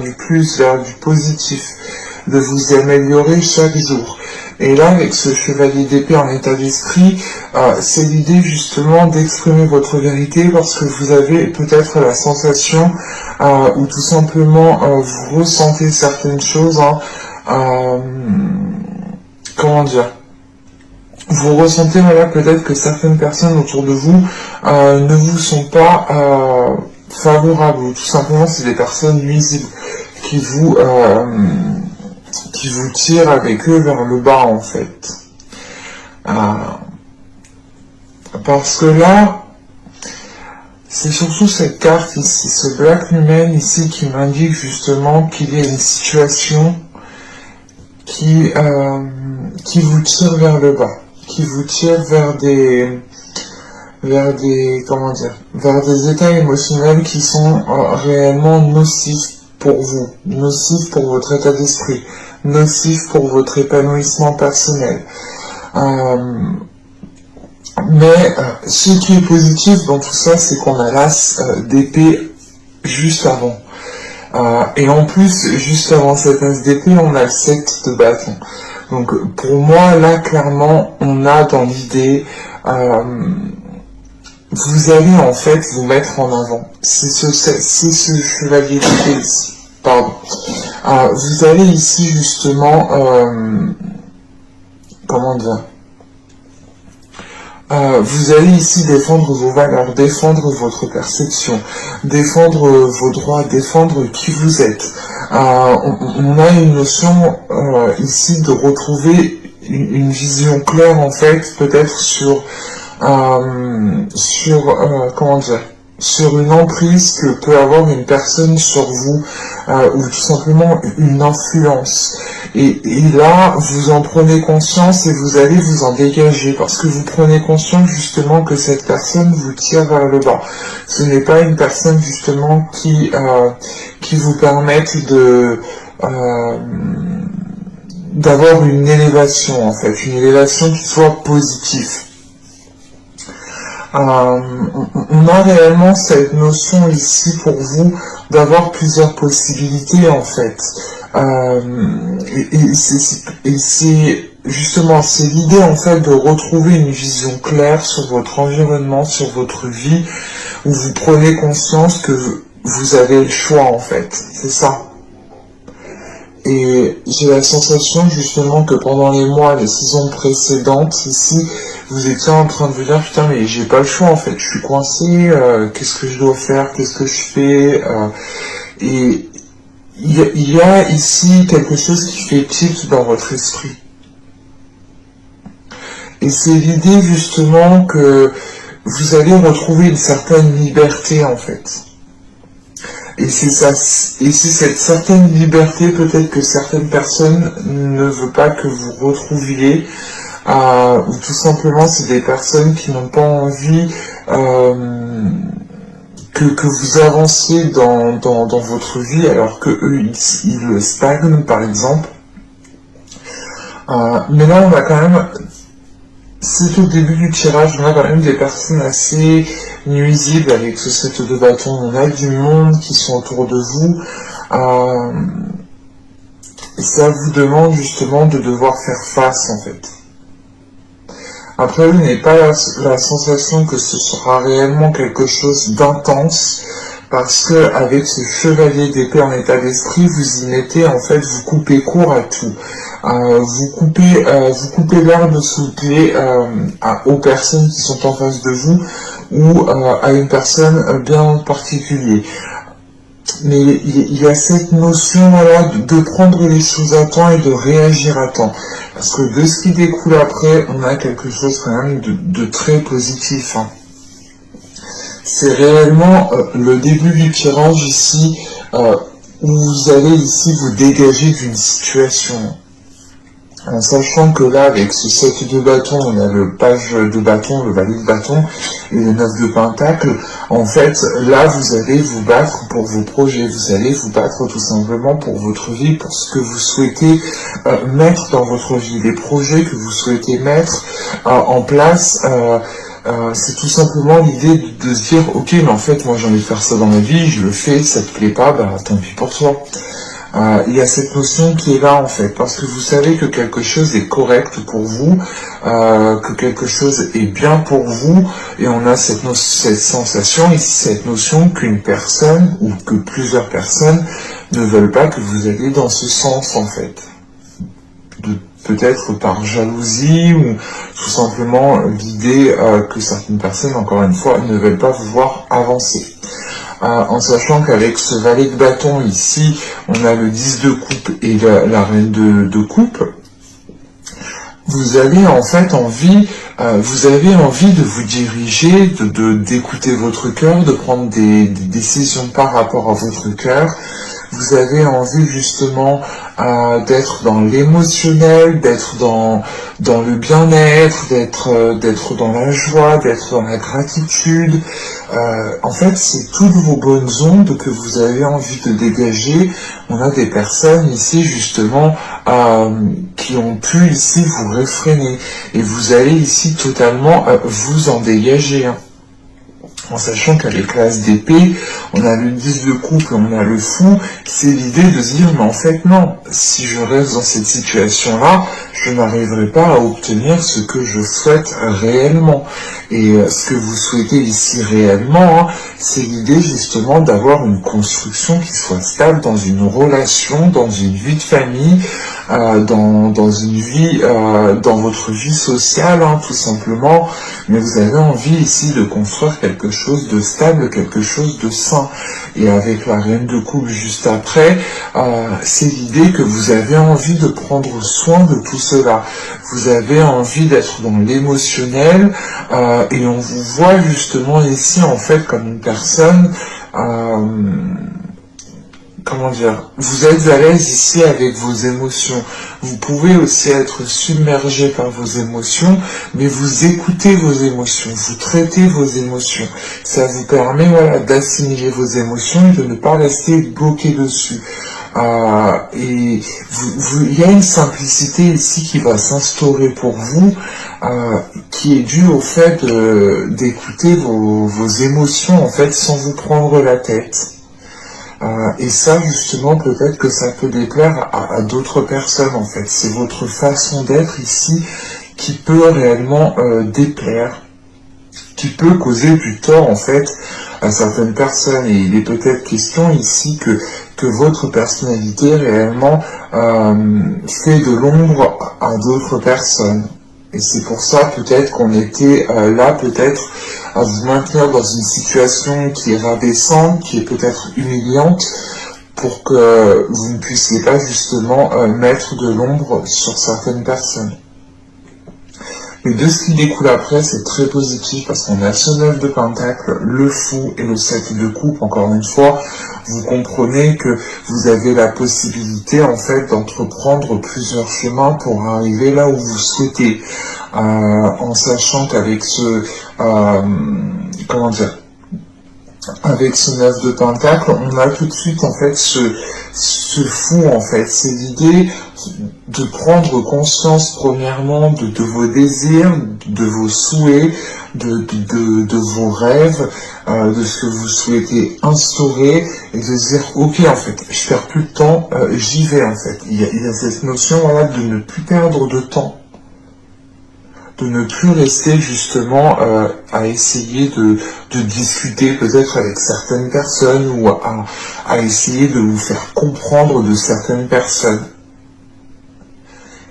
du plus, vers du positif, de vous améliorer chaque jour. Et là, avec ce chevalier d'épée en état d'esprit, c'est l'idée justement d'exprimer votre vérité parce que vous avez peut-être la sensation ou tout simplement vous ressentez certaines choses, comment dire, vous ressentez voilà, peut-être que certaines personnes autour de vous ne vous sont pas favorables, ou tout simplement c'est des personnes nuisibles qui vous tirent avec eux vers le bas en fait. Parce que là, c'est surtout cette carte ici, ce Black Numen ici qui m'indique justement qu'il y a une situation qui vous tire vers le bas, qui vous tire vers des comment dire, vers des états émotionnels qui sont réellement nocifs pour vous, nocifs pour votre état d'esprit, nocifs pour votre épanouissement personnel. Mais ce qui est positif dans tout ça, c'est qu'on a l'as d'épée juste avant. Et en plus, juste avant cet as d'épée, on a le 7 de bâton. Donc pour moi, là, clairement, on a dans l'idée, vous allez en fait vous mettre en avant. C'est ce chevalier d'épée ici. Pardon. Vous allez ici justement, comment dire, vous allez ici défendre vos valeurs, défendre votre perception, défendre vos droits, défendre qui vous êtes. On a une notion ici de retrouver une vision claire en fait, peut-être sur comment dire, sur une emprise que peut avoir une personne sur vous, ou tout simplement une influence. Et là, vous en prenez conscience et vous allez vous en dégager, parce que vous prenez conscience justement que cette personne vous tire vers le bas. Ce n'est pas une personne justement qui vous permette d'avoir une élévation en fait, une élévation qui soit positive. On a réellement cette notion ici pour vous d'avoir plusieurs possibilités en fait. Et c'est justement, c'est l'idée en fait de retrouver une vision claire sur votre environnement, sur votre vie, où vous prenez conscience que vous avez le choix en fait, c'est ça. Et j'ai la sensation justement que pendant les mois, les saisons précédentes, ici, vous étiez en train de vous dire, putain mais j'ai pas le choix en fait, je suis coincé, qu'est-ce que je dois faire, qu'est-ce que je fais, et il y a ici quelque chose qui fait tilt dans votre esprit. Et c'est l'idée justement que vous allez retrouver une certaine liberté en fait. Et c'est ça, et c'est cette certaine liberté peut-être que certaines personnes ne veulent pas que vous retrouviez, ou tout simplement c'est des personnes qui n'ont pas envie que vous avanciez dans votre vie alors que eux ils stagnent par exemple. Mais là on a quand même, c'est au début du tirage, on a quand même des personnes assez nuisibles avec ce 7 de bâton. On a du monde qui sont autour de vous. Et ça vous demande justement de devoir faire face en fait. Après, vous n'avez pas la sensation que ce sera réellement quelque chose d'intense, parce que avec ce chevalier d'épée en état d'esprit, vous y mettez en fait, vous coupez court à tout. Vous coupez l'herbe sous le pied aux personnes qui sont en face de vous ou à une personne bien particulière. Mais il y a cette notion voilà, de prendre les choses à temps et de réagir à temps. Parce que de ce qui découle après, on a quelque chose quand même de très positif. Hein. C'est réellement le début du tirage ici, où vous allez ici vous dégager d'une situation. En sachant que là, avec ce 7 de bâton, on a le page de bâton, le valet de bâton, et le 9 de pentacle. En fait, là, vous allez vous battre pour vos projets. Vous allez vous battre tout simplement pour votre vie, pour ce que vous souhaitez mettre dans votre vie, les projets que vous souhaitez mettre en place c'est tout simplement l'idée de se dire, ok, mais en fait, moi j'ai envie de faire ça dans ma vie, je le fais, ça te plaît pas, bah tant pis pour toi. Il y a cette notion qui est là en fait, parce que vous savez que quelque chose est correct pour vous, que quelque chose est bien pour vous, et on a cette sensation ici, cette notion qu'une personne ou que plusieurs personnes ne veulent pas que vous alliez dans ce sens en fait. Peut-être par jalousie ou tout simplement l'idée que certaines personnes, encore une fois, ne veulent pas vous voir avancer. En sachant qu'avec ce valet de bâton ici, on a le 10 de coupe et la reine de coupe, vous avez en fait envie, de vous diriger, d'écouter votre cœur, de prendre des décisions par rapport à votre cœur. Vous avez envie justement d'être dans l'émotionnel, d'être dans le bien-être, d'être dans la joie, d'être dans la gratitude. En fait, c'est toutes vos bonnes ondes que vous avez envie de dégager. On a des personnes ici justement qui ont pu ici vous réfréner et vous allez ici totalement vous en dégager. Hein. En sachant qu'avec l'as d'épée, on a le 10 de coupe et on a le fou, c'est l'idée de se dire, mais en fait non, si je reste dans cette situation-là, je n'arriverai pas à obtenir ce que je souhaite réellement. Et ce que vous souhaitez ici réellement, hein, c'est l'idée justement d'avoir une construction qui soit stable dans une relation, dans une vie de famille, dans une vie, dans votre vie sociale, hein, tout simplement. Mais vous avez envie ici de construire quelque chose de stable, quelque chose de sain. Et avec la reine de coupe juste après, c'est l'idée que vous avez envie de prendre soin de tout cela. Vous avez envie d'être dans l'émotionnel, et on vous voit justement ici en fait comme une personne, comment dire, vous êtes à l'aise ici avec vos émotions. Vous pouvez aussi être submergé par vos émotions, mais vous écoutez vos émotions, vous traitez vos émotions. Ça vous permet d'assimiler vos émotions et de ne pas rester bloqué dessus. Et il y a une simplicité ici qui va s'instaurer pour vous, qui est due au fait d'écouter vos émotions en fait sans vous prendre la tête. Et ça, justement, peut-être que ça peut déplaire à d'autres personnes, en fait. C'est votre façon d'être ici qui peut réellement déplaire, qui peut causer du tort, en fait, à certaines personnes. Et il est peut-être question ici que votre personnalité réellement fait de l'ombre à d'autres personnes. Et c'est pour ça peut-être qu'on était là peut-être à vous maintenir dans une situation qui est rabaissante, qui est peut-être humiliante, pour que vous ne puissiez pas justement mettre de l'ombre sur certaines personnes. Mais de ce qui découle après, c'est très positif parce qu'on a ce 9 de pentacle, le fou et le 7 de coupe. Encore une fois, vous comprenez que vous avez la possibilité en fait d'entreprendre plusieurs chemins pour arriver là où vous souhaitez. En sachant qu'avec ce, avec ce 9 de pentacle, on a tout de suite en fait ce fou en fait, c'est l'idée de prendre conscience premièrement de vos désirs, de vos souhaits, de vos rêves, de ce que vous souhaitez instaurer et de se dire ok en fait, je perds plus de temps, j'y vais en fait. Il y a cette notion de ne plus perdre de temps. De ne plus rester justement à essayer de discuter peut-être avec certaines personnes ou à essayer de vous faire comprendre de certaines personnes.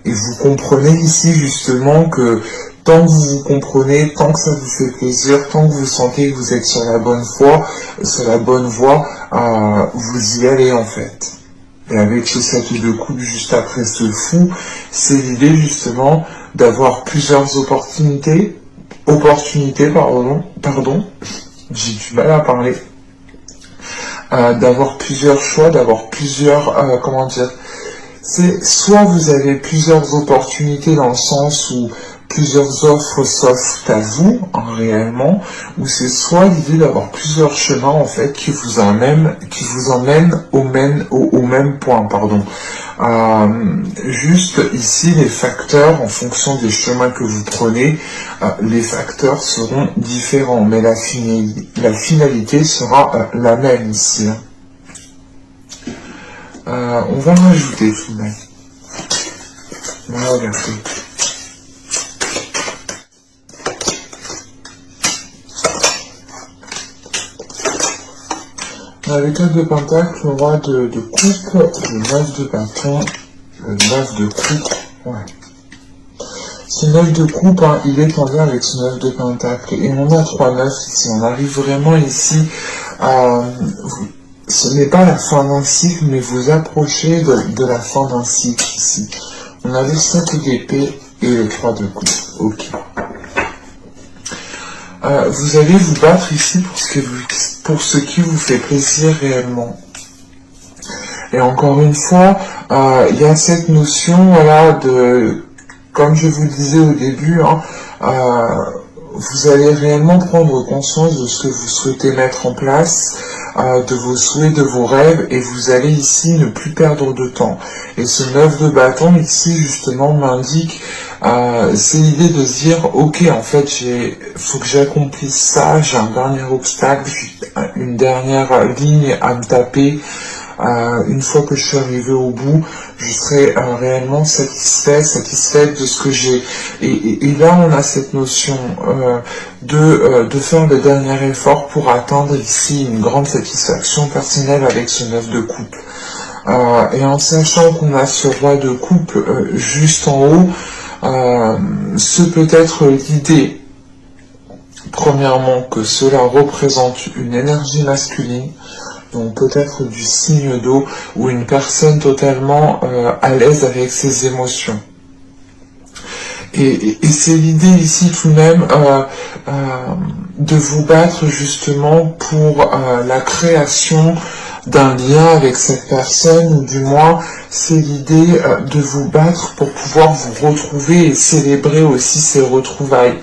Et vous comprenez ici justement que tant que vous vous comprenez, tant que ça vous fait plaisir, tant que vous sentez que vous êtes sur la bonne voie, vous y allez en fait. Et avec ce 7 de coupe juste après ce fou, c'est l'idée justement d'avoir plusieurs opportunités, j'ai du mal à parler, d'avoir plusieurs choix, d'avoir plusieurs, c'est soit vous avez plusieurs opportunités dans le sens où plusieurs offres s'offrent à vous, réellement, ou c'est soit l'idée d'avoir plusieurs chemins, en fait, qui vous emmènent au même point, pardon. Juste ici, les facteurs, en fonction des chemins que vous prenez, les facteurs seront différents, mais la finalité sera la même ici. On va rajouter tout de même. On va regarder. Avec 4 de pentacle, le roi de coupe, le 9 de bâton, le 9 de coupe, ouais. Ce 9 de coupe, hein, il est en lien avec ce 9 de pentacle. Et on a 3-9 ici. On arrive vraiment ici à... Ce n'est pas la fin d'un cycle, mais vous approchez de la fin d'un cycle ici. On a le 7 d'épée et le 3 de coupe. Ok. Vous allez vous battre ici pour ce qui vous fait plaisir réellement. Et encore une fois, il y a cette notion, voilà, de, comme je vous le disais au début, hein, vous allez réellement prendre conscience de ce que vous souhaitez mettre en place, de vos souhaits, de vos rêves, et vous allez ici ne plus perdre de temps. Et ce 9 de bâton ici justement m'indique, c'est l'idée de se dire, ok, en fait, faut que j'accomplisse ça, j'ai un dernier obstacle, une dernière ligne à me taper. Une fois que je suis arrivé au bout, je serai réellement satisfaite de ce que j'ai. Et là, on a cette notion de faire le dernier effort pour atteindre ici une grande satisfaction personnelle avec ce 9 de coupe. Et en sachant qu'on a ce roi de coupe juste en haut, ce peut être l'idée, premièrement, que cela représente une énergie masculine, donc peut-être du signe d'eau, ou une personne totalement à l'aise avec ses émotions. Et c'est l'idée ici tout de même de vous battre justement pour la création d'un lien avec cette personne, ou du moins c'est l'idée de vous battre pour pouvoir vous retrouver et célébrer aussi ces retrouvailles.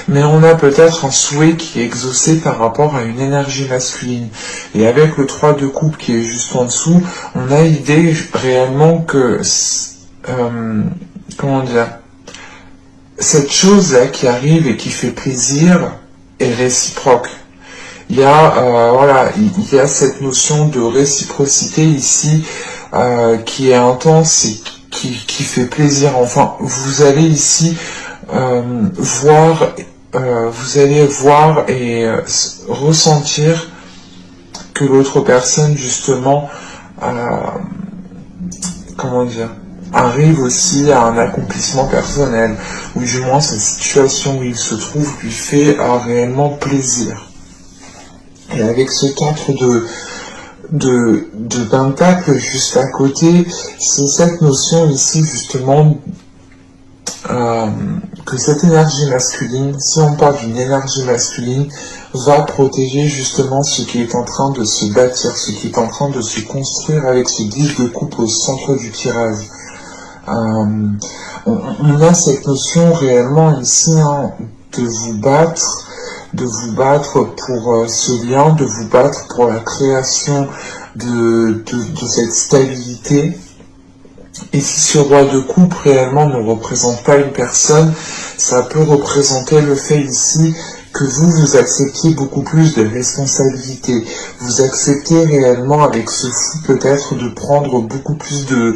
Mais on a peut-être un souhait qui est exaucé par rapport à une énergie masculine. Et avec le 3 de coupe qui est juste en dessous, on a l'idée réellement que, comment dire, cette chose-là qui arrive et qui fait plaisir est réciproque. Il y a, voilà, il y a cette notion de réciprocité ici qui est intense et qui fait plaisir. Enfin, vous allez ici voir et ressentir que l'autre personne justement, comment dire, arrive aussi à un accomplissement personnel, ou du moins sa situation où il se trouve lui fait réellement plaisir. Et avec ce 4 de pentacle juste à côté, c'est cette notion ici justement que cette énergie masculine, si on parle d'une énergie masculine, va protéger justement ce qui est en train de se bâtir, ce qui est en train de se construire avec ce 10 de coupe au centre du tirage. On a cette notion réellement ici, hein, de vous battre pour ce lien, de vous battre pour la création de cette stabilité. Et si ce roi de coupe réellement ne représente pas une personne, ça peut représenter le fait ici que vous acceptiez beaucoup plus de responsabilités. Vous acceptez réellement avec ce fou peut-être de prendre beaucoup plus de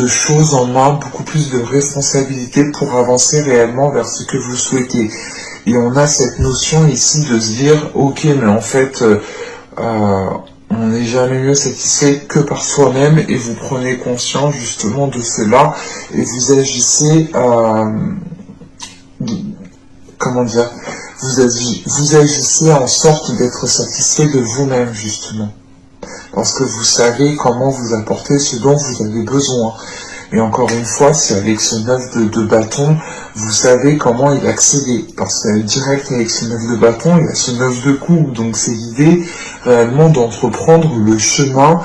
choses en main, beaucoup plus de responsabilités pour avancer réellement vers ce que vous souhaitez. Et on a cette notion ici de se dire, ok, mais en fait, on n'est jamais mieux satisfait que par soi-même, et vous prenez conscience justement de cela, et vous agissez, comment dire, vous agissez en sorte d'être satisfait de vous-même justement, parce que vous savez comment vous apporter ce dont vous avez besoin. Et encore une fois, c'est avec ce 9 de bâton, vous savez comment y accéder. Parce que direct avec ce 9 de bâton, il y a ce 9 de coupe. Donc c'est l'idée réellement d'entreprendre le chemin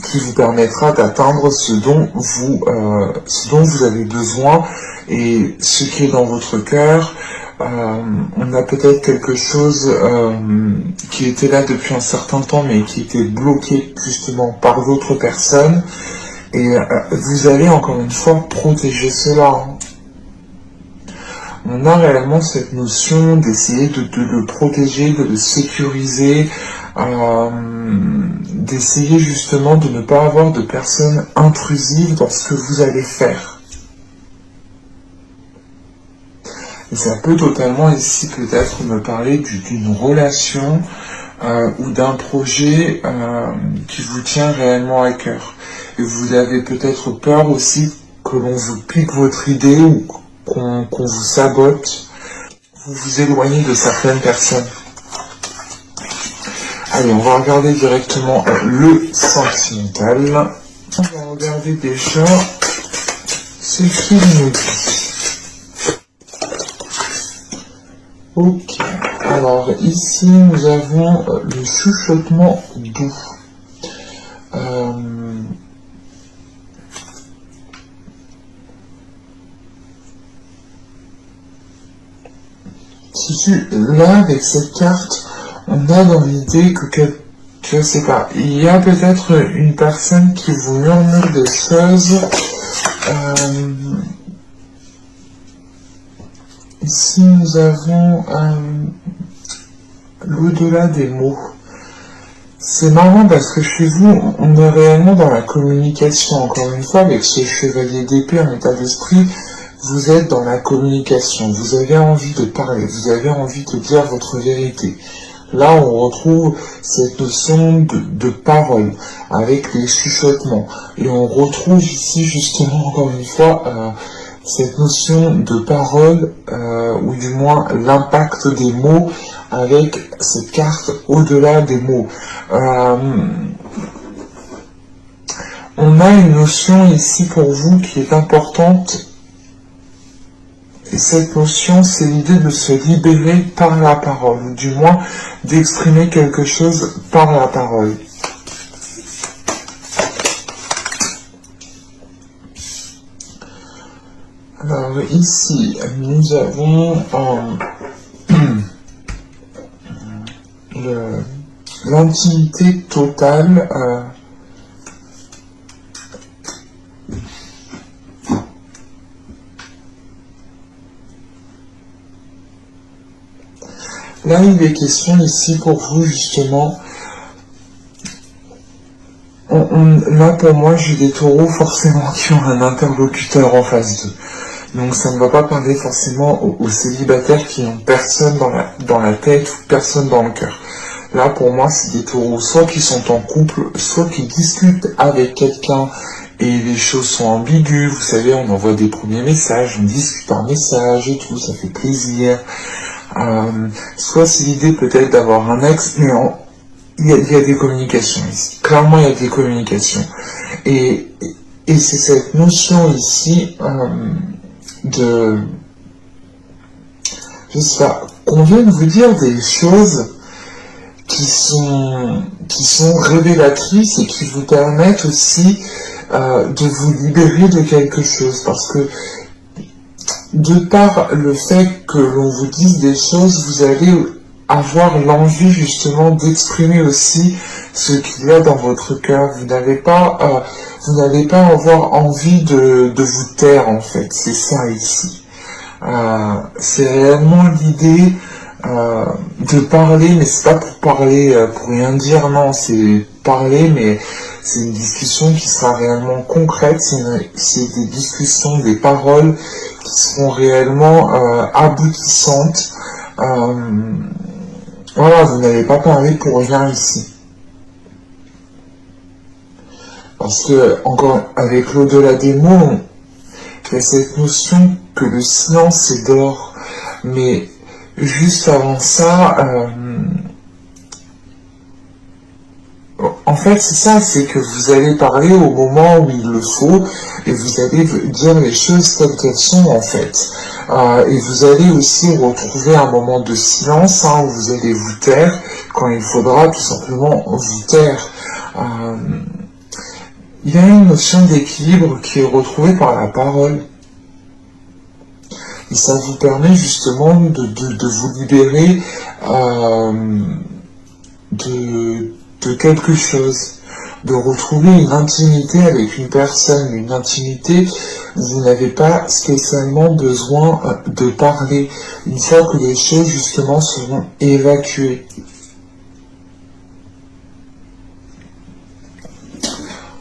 qui vous permettra d'atteindre ce dont vous avez besoin et ce qui est dans votre cœur. On a peut-être quelque chose qui était là depuis un certain temps mais qui était bloqué justement par d'autres personnes et vous allez encore une fois protéger cela. On a réellement cette notion d'essayer de le protéger, de le sécuriser, d'essayer justement de ne pas avoir de personnes intrusives dans ce que vous allez faire. Et ça peut totalement ici peut-être me parler d'une relation ou d'un projet qui vous tient réellement à cœur. Et vous avez peut-être peur aussi que l'on vous pique votre idée ou qu'on vous sabote. Vous vous éloignez de certaines personnes. Allez, on va regarder directement le sentimental. On va regarder déjà ce qu'il nous dit. Ok, alors ici nous avons le chuchotement doux. Là, avec cette carte, on a dans l'idée que je sais pas, il y a peut-être une personne qui vous murmure des choses. Ici, nous avons l'au-delà des mots. C'est marrant parce que chez vous, on est réellement dans la communication. Encore une fois, avec ce chevalier d'épée en état d'esprit, vous êtes dans la communication. Vous avez envie de parler, vous avez envie de dire votre vérité. Là, on retrouve cette notion de parole avec les chuchotements. Et on retrouve ici, justement, encore une fois, cette notion de parole, ou du moins l'impact des mots avec cette carte au-delà des mots. On a une notion ici pour vous qui est importante, et cette notion, c'est l'idée de se libérer par la parole, ou du moins d'exprimer quelque chose par la parole. Alors ici, nous avons l'intimité totale. Là, il est question ici pour vous, justement. Là, pour moi, j'ai des taureaux forcément qui ont un interlocuteur en face d'eux. Donc, ça ne va pas parler forcément aux célibataires qui n'ont personne dans la tête ou personne dans le cœur. Là, pour moi, c'est des taureaux soit qui sont en couple, soit qui discutent avec quelqu'un et les choses sont ambiguës. Vous savez, on envoie des premiers messages, on discute par message et tout, ça fait plaisir. Soit c'est l'idée peut-être d'avoir un ex, mais il y a des communications ici. Clairement, il y a des communications. Et c'est cette notion ici je sais pas, qu'on vient de vous dire des choses qui sont révélatrices et qui vous permettent aussi de vous libérer de quelque chose. Parce que de par le fait que l'on vous dise des choses, vous allez avoir l'envie justement d'exprimer aussi ce qu'il y a dans votre cœur. Vous n'allez pas avoir envie de vous taire en fait. C'est ça ici. C'est réellement l'idée de parler, mais c'est pas pour parler pour rien dire, non, c'est parler, mais c'est une discussion qui sera réellement concrète, c'est des discussions, des paroles qui seront réellement aboutissantes. Voilà, vous n'allez pas parler pour rien ici. Parce que, encore avec l'au-delà des mots, il y a cette notion que le silence est d'or, mais juste avant ça, en fait, c'est ça, c'est que vous allez parler au moment où il le faut, et vous allez dire les choses telles qu'elles sont, en fait. Et vous allez aussi retrouver un moment de silence, hein, où vous allez vous taire, quand il faudra tout simplement vous taire. Il y a une notion d'équilibre qui est retrouvée par la parole. Et ça vous permet justement de vous libérer de quelque chose, de retrouver une intimité avec une personne, une intimité où vous n'avez pas spécialement besoin de parler, une fois que les choses justement seront évacuées.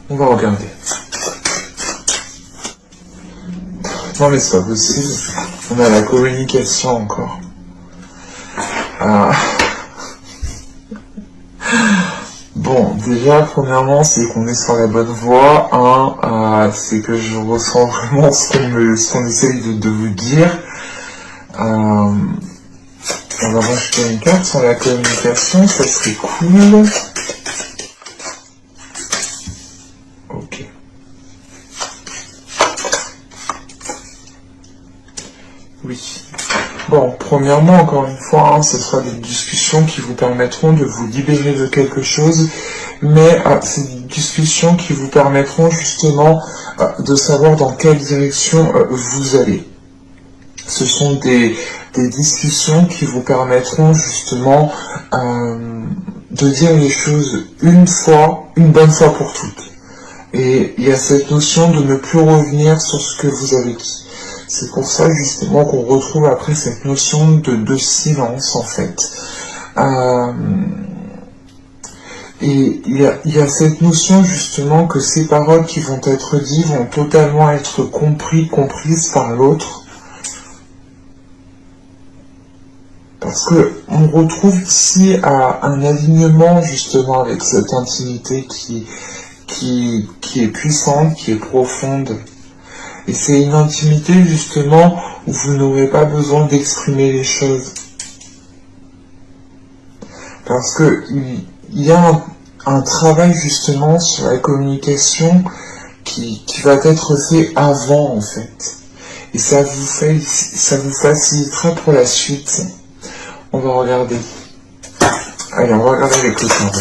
On va regarder. Non mais c'est pas possible, on a la communication encore. Bon, déjà, premièrement, c'est qu'on est sur la bonne voie. C'est que je ressens vraiment ce qu'on essaye de vous dire. On va rajouter une carte sur la communication, ça serait cool. Ok. Oui. Bon, premièrement, encore une fois, hein, ce sera des discussions qui vous permettront de vous libérer de quelque chose, mais c'est des discussions qui vous permettront justement de savoir dans quelle direction vous allez. Ce sont des discussions qui vous permettront justement de dire les choses une bonne fois pour toutes. Et il y a cette notion de ne plus revenir sur ce que vous avez dit. C'est pour ça justement qu'on retrouve après cette notion de silence en fait. Et il y a cette notion justement que ces paroles qui vont être dites vont totalement être comprises par l'autre. Parce que on retrouve ici un alignement justement avec cette intimité qui est puissante, qui est profonde. Et c'est une intimité justement où vous n'aurez pas besoin d'exprimer les choses. Parce que il y a un travail justement sur la communication qui va être fait avant en fait. Et ça vous facilitera pour la suite. On va regarder. Allez, on va regarder avec le temps.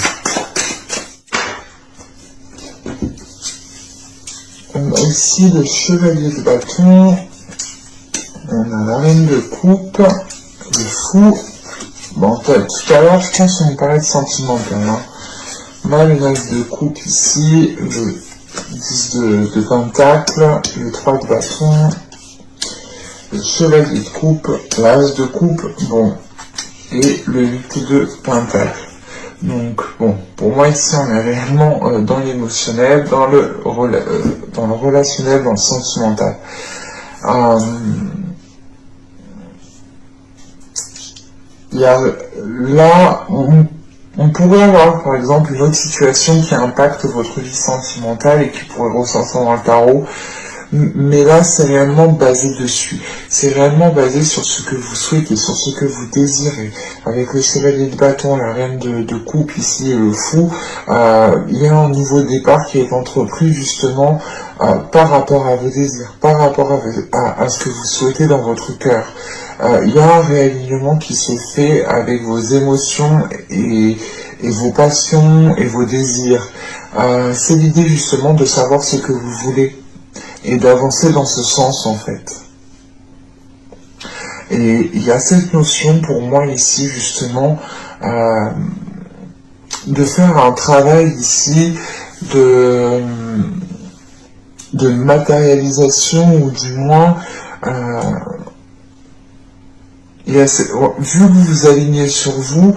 On a ici le chevalier de bâton, on a la reine de coupe, le fou. Bon, tout à l'heure, je pense qu'on parlait de sentimental. Hein. On a le 9 de coupe ici, le 10 de pentacle, le 3 de bâton, le chevalier de coupe, l'as de coupe, bon, et le 8 de pentacle. Donc, bon, pour moi ici on est réellement dans l'émotionnel, dans le relationnel, dans le sentimental. Il y a là, on pourrait avoir par exemple une autre situation qui impacte votre vie sentimentale et qui pourrait ressortir dans le tarot. Mais là, c'est réellement basé dessus. C'est réellement basé sur ce que vous souhaitez, sur ce que vous désirez. Avec le chevalier de bâton, la reine de coupe ici et le fou, il y a un nouveau départ qui est entrepris justement par rapport à vos désirs, par rapport à ce que vous souhaitez dans votre cœur. Il y a un réalignement qui se fait avec vos émotions et vos passions et vos désirs. C'est l'idée justement de savoir ce que vous voulez. Et d'avancer dans ce sens en fait. Et il y a cette notion pour moi ici justement de faire un travail ici de matérialisation ou du moins vu que vous vous alignez sur vous.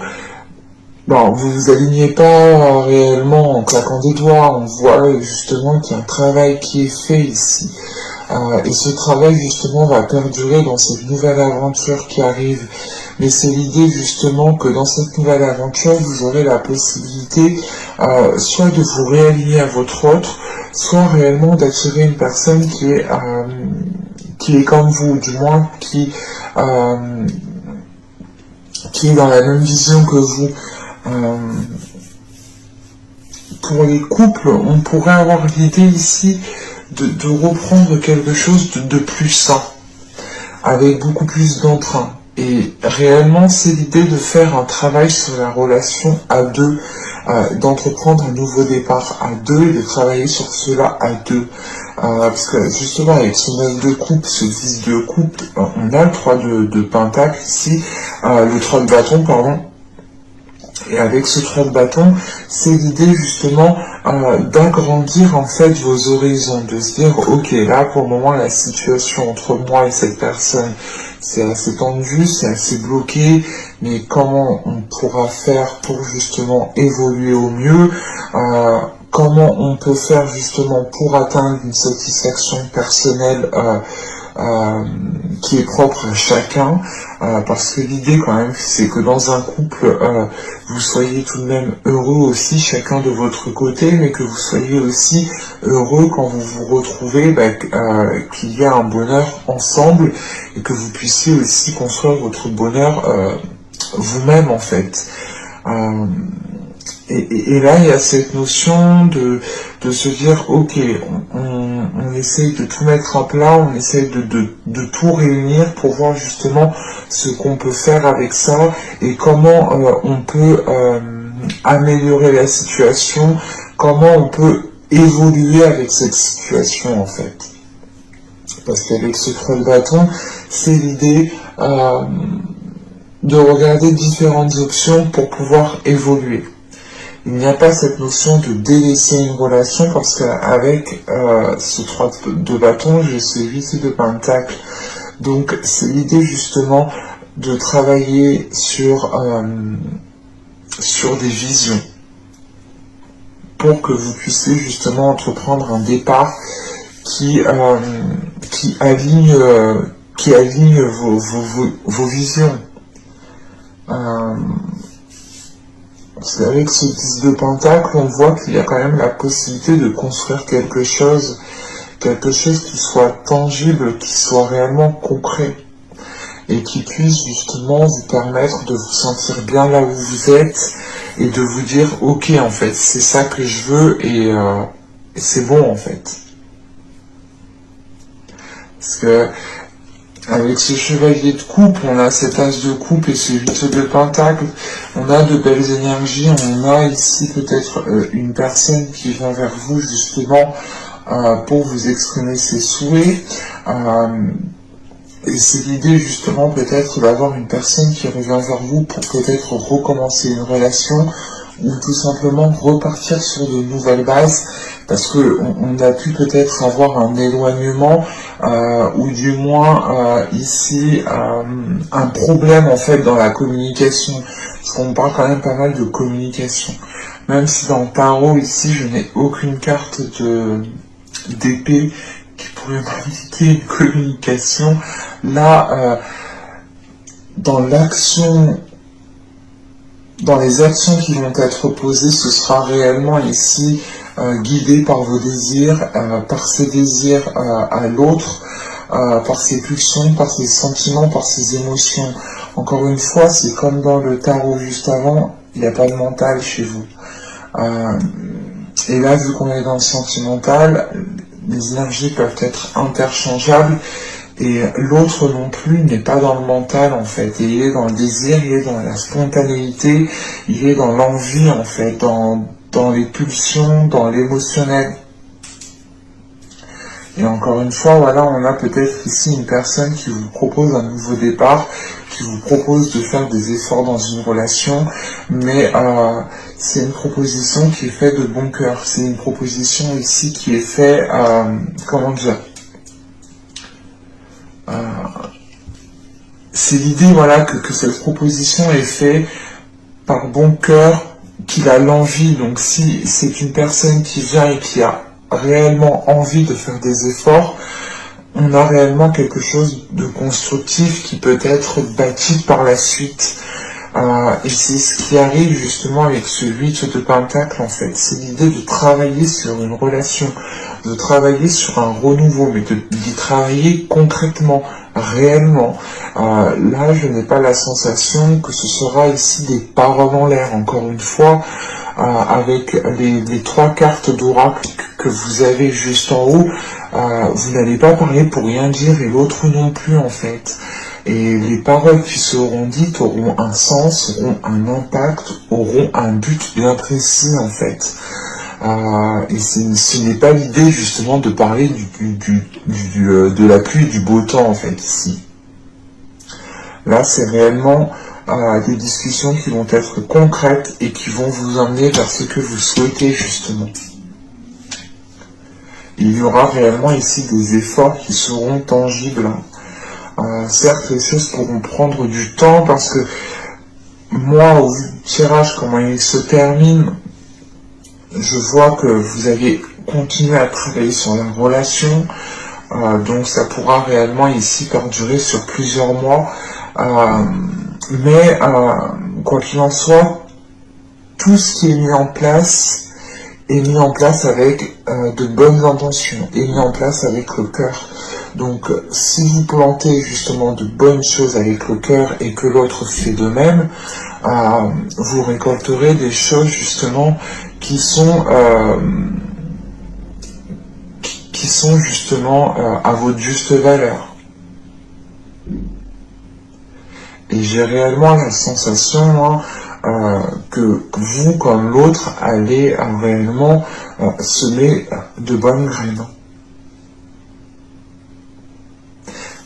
Bon, vous vous alignez pas réellement en claquant des doigts, on voit justement qu'il y a un travail qui est fait ici. Et ce travail justement va perdurer dans cette nouvelle aventure qui arrive. Mais c'est l'idée justement que dans cette nouvelle aventure, vous aurez la possibilité soit de vous réaligner à votre autre, soit réellement d'attirer une personne qui est comme vous, du moins qui est dans la même vision que vous. pour les couples, on pourrait avoir l'idée ici de reprendre quelque chose de plus sain, avec beaucoup plus d'entrain. Et réellement, c'est l'idée de faire un travail sur la relation à deux, d'entreprendre un nouveau départ à deux et de travailler sur cela à deux. Parce que justement, avec ce 9 de coupe, ce 10 de coupe, on a le 3 de pentacle ici, le 3 de bâton, pardon. Et avec ce 3 de bâton, c'est l'idée justement d'agrandir en fait vos horizons, de se dire ok, là pour le moment la situation entre moi et cette personne c'est assez tendu, c'est assez bloqué, mais comment on pourra faire pour justement évoluer au mieux, comment on peut faire justement pour atteindre une satisfaction personnelle qui est propre à chacun, parce que l'idée quand même c'est que dans un couple vous soyez tout de même heureux aussi chacun de votre côté, mais que vous soyez aussi heureux quand vous vous retrouvez, qu'il y a un bonheur ensemble et que vous puissiez aussi construire votre bonheur vous-même en fait. Et là, il y a cette notion de se dire, ok, on essaye de tout mettre à plat, on essaye de tout réunir pour voir justement ce qu'on peut faire avec ça et comment on peut améliorer la situation, comment on peut évoluer avec cette situation en fait. Parce qu'avec ce 3 de bâton, c'est l'idée de regarder différentes options pour pouvoir évoluer. Il n'y a pas cette notion de délaisser une relation parce qu'avec ce 3 de bâton, j'ai ce 8 de pentacle. Donc c'est l'idée justement de travailler sur des visions pour que vous puissiez justement entreprendre un départ qui aligne vos visions. Parce qu'avec ce 10 de pentacle, on voit qu'il y a quand même la possibilité de construire quelque chose qui soit tangible, qui soit réellement concret, et qui puisse justement vous permettre de vous sentir bien là où vous êtes, et de vous dire, ok, en fait, c'est ça que je veux, et c'est bon, en fait. Parce que, avec ce chevalier de coupe, on a cet as de coupe et ce 8 de pentacle, on a de belles énergies, on a ici peut-être une personne qui vient vers vous justement pour vous exprimer ses souhaits, et c'est l'idée justement peut-être d'avoir une personne qui revient vers vous pour peut-être recommencer une relation ou tout simplement repartir sur de nouvelles bases, parce que on a pu peut-être avoir un éloignement ou du moins ici un problème en fait dans la communication, parce qu'on parle quand même pas mal de communication, même si dans le tarot ici je n'ai aucune carte d'épée qui pourrait m'indiquer une communication. Là dans les actions qui vont être posées, ce sera réellement ici guidé par vos désirs, par ces désirs à l'autre, par ses pulsions, par ses sentiments, par ses émotions. Encore une fois, c'est comme dans le tarot juste avant, il n'y a pas de mental chez vous. Et là, vu qu'on est dans le sentimental, les énergies peuvent être interchangeables. Et l'autre non plus n'est pas dans le mental en fait, et il est dans le désir, il est dans la spontanéité, il est dans l'envie en fait, dans les pulsions, dans l'émotionnel. Et encore une fois, voilà, on a peut-être ici une personne qui vous propose un nouveau départ, qui vous propose de faire des efforts dans une relation, mais c'est une proposition qui est faite de bon cœur, c'est une proposition ici qui est faite, comment dire, c'est l'idée voilà que cette proposition est faite par bon cœur, qu'il a l'envie. Donc si c'est une personne qui vient et qui a réellement envie de faire des efforts, on a réellement quelque chose de constructif qui peut être bâti par la suite. Et c'est ce qui arrive justement avec ce 8 de pentacle en fait. C'est l'idée de travailler sur une relation, de travailler sur un renouveau, mais d'y travailler concrètement, réellement. Là, je n'ai pas la sensation que ce sera ici des paroles en l'air. Encore une fois, avec les 3 cartes d'oracle que vous avez juste en haut, vous n'allez pas parler pour rien dire et l'autre non plus en fait. Et les paroles qui seront dites auront un sens, auront un impact, auront un but bien précis en fait. Et ce n'est pas l'idée justement de parler de la pluie et du beau temps en fait ici. Là c'est réellement des discussions qui vont être concrètes et qui vont vous emmener vers ce que vous souhaitez justement. Il y aura réellement ici des efforts qui seront tangibles. Certes, les choses pourront prendre du temps parce que moi, au vu du tirage, comment il se termine, je vois que vous allez continuer à travailler sur la relation, donc ça pourra réellement ici perdurer sur plusieurs mois. Mais quoi qu'il en soit, tout ce qui est mis en place est mis en place avec de bonnes intentions, est mis en place avec le cœur. Donc si vous plantez justement de bonnes choses avec le cœur et que l'autre fait de même, vous récolterez des choses justement qui sont justement à votre juste valeur. Et j'ai réellement la sensation que vous, comme l'autre, allez réellement semer de bonnes graines.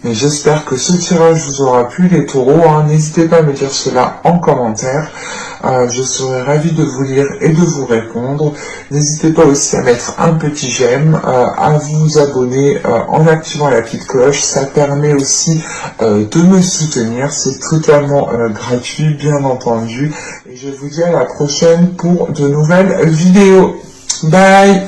Mais j'espère que ce tirage vous aura plu les taureaux. N'hésitez pas à me dire cela en commentaire. Je serai ravi de vous lire et de vous répondre. N'hésitez pas aussi à mettre un petit j'aime, à vous abonner en activant la petite cloche. Ça permet aussi de me soutenir. C'est totalement gratuit, bien entendu. Et je vous dis à la prochaine pour de nouvelles vidéos. Bye!